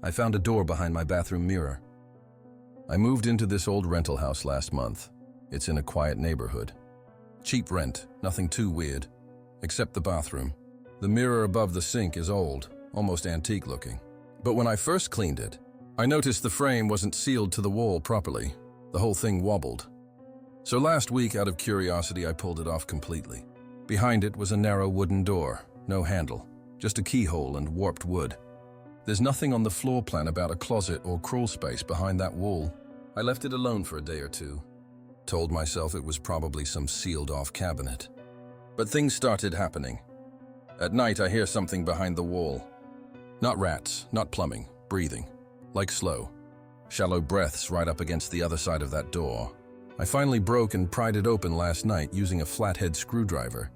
I found a door behind my bathroom mirror. I moved into this old rental house last month. It's in a quiet neighborhood. Cheap rent, nothing too weird, except the bathroom. The mirror above the sink is old, almost antique looking. But when I first cleaned it, I noticed the frame wasn't sealed to the wall properly. The whole thing wobbled. So last week, out of curiosity, I pulled it off completely. Behind it was a narrow wooden door, no handle, just a keyhole and warped wood. There's nothing on the floor plan about a closet or crawl space behind that wall. I left it alone for a day or two. Told myself it was probably some sealed-off cabinet. But things started happening. At night, I hear something behind the wall. Not rats, not plumbing, breathing. Like slow, shallow breaths right up against the other side of that door. I finally broke and pried it open last night using a flathead screwdriver.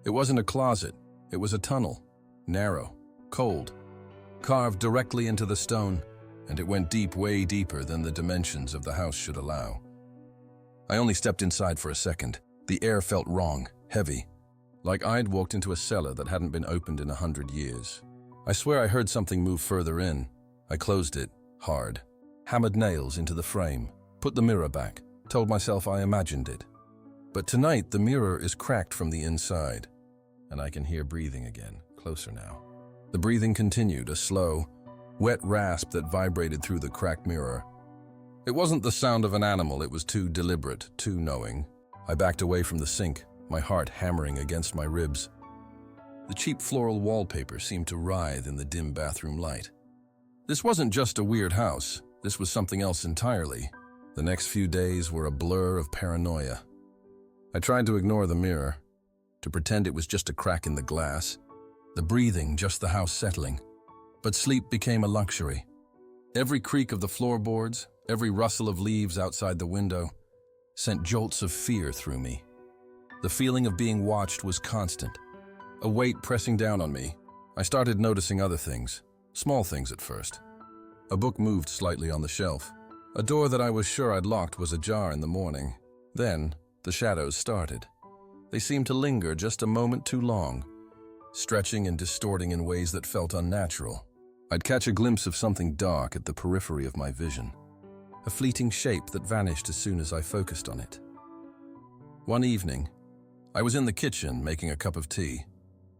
It wasn't a closet, it was a tunnel. Narrow, cold, carved directly into the stone, and it went deep, way deeper than the dimensions of the house should allow. I only stepped inside for a second. The air felt wrong, heavy, like I'd walked into a cellar that hadn't been opened in 100 years. I swear I heard something move further in. I closed it, hard, hammered nails into the frame, put the mirror back, told myself I imagined it. But tonight the mirror is cracked from the inside, and I can hear breathing again, closer now. The breathing continued, a slow, wet rasp that vibrated through the cracked mirror. It wasn't the sound of an animal, it was too deliberate, too knowing. I backed away from the sink, my heart hammering against my ribs. The cheap floral wallpaper seemed to writhe in the dim bathroom light. This wasn't just a weird house, this was something else entirely. The next few days were a blur of paranoia. I tried to ignore the mirror, to pretend it was just a crack in the glass, the breathing, just the house settling. But sleep became a luxury. Every creak of the floorboards, every rustle of leaves outside the window, sent jolts of fear through me. The feeling of being watched was constant, a weight pressing down on me. I started noticing other things, small things at first. A book moved slightly on the shelf. A door that I was sure I'd locked was ajar in the morning. Then, the shadows started. They seemed to linger just a moment too long, stretching and distorting in ways that felt unnatural. I'd catch a glimpse of something dark at the periphery of my vision, a fleeting shape that vanished as soon as I focused on it. One evening, I was in the kitchen making a cup of tea.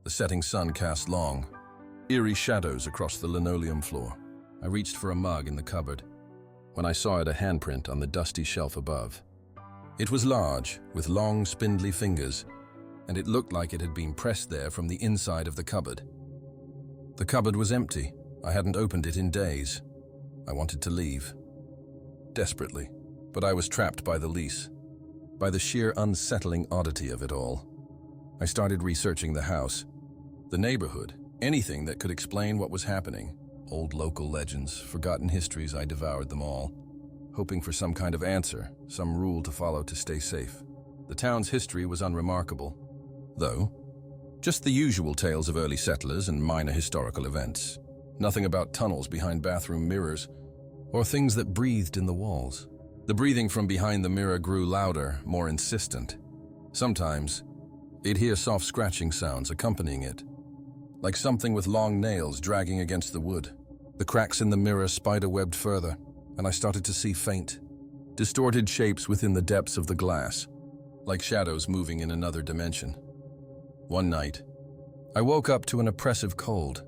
The setting sun cast long, eerie shadows across the linoleum floor. I reached for a mug in the cupboard, when I saw it a handprint on the dusty shelf above. It was large, with long, spindly fingers, and it looked like it had been pressed there from the inside of the cupboard. The cupboard was empty. I hadn't opened it in days. I wanted to leave, desperately, but I was trapped by the lease, by the sheer unsettling oddity of it all. I started researching the house, the neighborhood, anything that could explain what was happening. Old local legends, forgotten histories, I devoured them all, hoping for some kind of answer, some rule to follow to stay safe. The town's history was unremarkable, though. Just the usual tales of early settlers and minor historical events. Nothing about tunnels behind bathroom mirrors, or things that breathed in the walls. The breathing from behind the mirror grew louder, more insistent. Sometimes, I'd hear soft scratching sounds accompanying it, like something with long nails dragging against the wood. The cracks in the mirror spiderwebbed further, and I started to see faint, distorted shapes within the depths of the glass, like shadows moving in another dimension. One night, I woke up to an oppressive cold.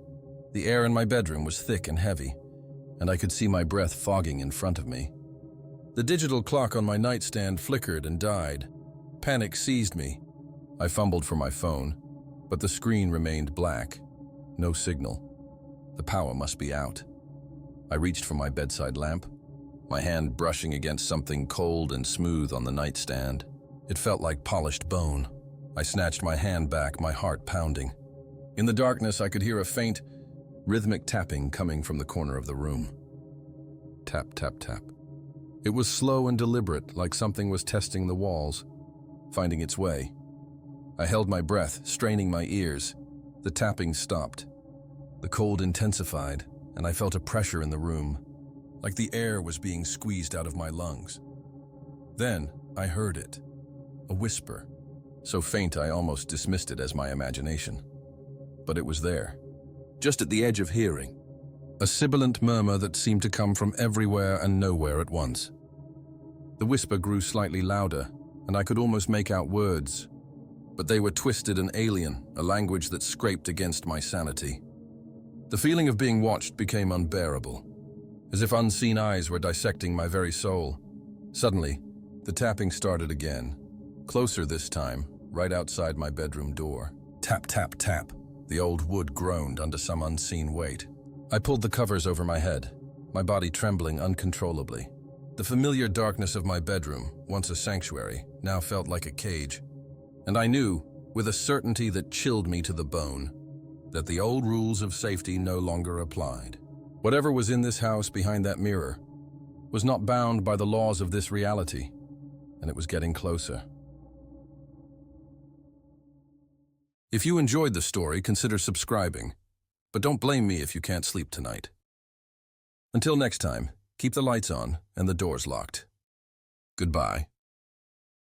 The air in my bedroom was thick and heavy, and I could see my breath fogging in front of me. The digital clock on my nightstand flickered and died. Panic seized me. I fumbled for my phone, but the screen remained black. No signal. The power must be out. I reached for my bedside lamp, my hand brushing against something cold and smooth on the nightstand. It felt like polished bone. I snatched my hand back, my heart pounding. In the darkness, I could hear a faint, rhythmic tapping coming from the corner of the room. Tap, tap, tap. It was slow and deliberate, like something was testing the walls, finding its way. I held my breath, straining my ears. The tapping stopped. The cold intensified, and I felt a pressure in the room, like the air was being squeezed out of my lungs. Then I heard it, a whisper, so faint I almost dismissed it as my imagination. But it was there, just at the edge of hearing. a sibilant murmur that seemed to come from everywhere and nowhere at once. The whisper grew slightly louder, and I could almost make out words, but they were twisted and alien, a language that scraped against my sanity. The feeling of being watched became unbearable, as if unseen eyes were dissecting my very soul. Suddenly, the tapping started again, closer this time, right outside my bedroom door. Tap, tap, tap. The old wood groaned under some unseen weight. I pulled the covers over my head, my body trembling uncontrollably. The familiar darkness of my bedroom, once a sanctuary, now felt like a cage. And I knew, with a certainty that chilled me to the bone, that the old rules of safety no longer applied. Whatever was in this house behind that mirror was not bound by the laws of this reality, and it was getting closer. If you enjoyed the story, consider subscribing, but don't blame me if you can't sleep tonight. Until next time, keep the lights on and the doors locked. Goodbye.